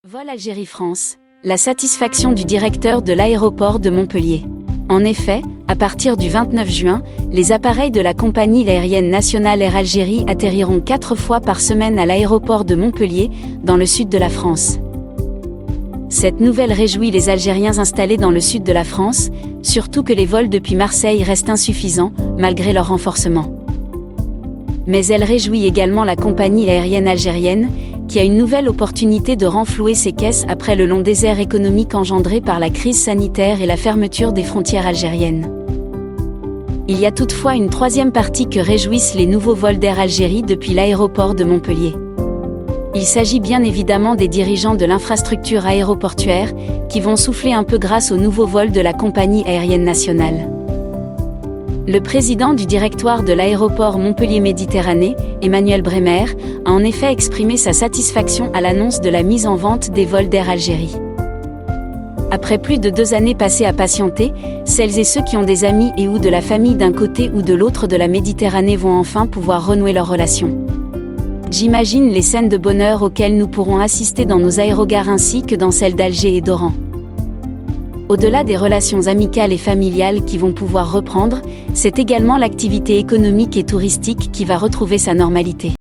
Vol Algérie-France, la satisfaction du directeur de l'aéroport de Montpellier. En effet, à partir du 29 juin, les appareils de la compagnie aérienne nationale Air Algérie atterriront 4 fois par semaine à l'aéroport de Montpellier, dans le sud de la France. Cette nouvelle réjouit les Algériens installés dans le sud de la France, surtout que les vols depuis Marseille restent insuffisants, malgré leur renforcement. Mais elle réjouit également la compagnie aérienne algérienne, qui a une nouvelle opportunité de renflouer ses caisses après le long désert économique engendré par la crise sanitaire et la fermeture des frontières algériennes. Il y a toutefois une troisième partie que réjouissent les nouveaux vols d'Air Algérie depuis l'aéroport de Montpellier. Il s'agit bien évidemment des dirigeants de l'infrastructure aéroportuaire, qui vont souffler un peu grâce aux nouveaux vols de la compagnie aérienne nationale. Le président du directoire de l'aéroport Montpellier-Méditerranée, Emmanuel Bremer, a en effet exprimé sa satisfaction à l'annonce de la mise en vente des vols d'Air Algérie. Après plus de 2 années passées à patienter, celles et ceux qui ont des amis et ou de la famille d'un côté ou de l'autre de la Méditerranée vont enfin pouvoir renouer leurs relations. J'imagine les scènes de bonheur auxquelles nous pourrons assister dans nos aérogares ainsi que dans celles d'Alger et d'Oran. Au-delà des relations amicales et familiales qui vont pouvoir reprendre, c'est également l'activité économique et touristique qui va retrouver sa normalité.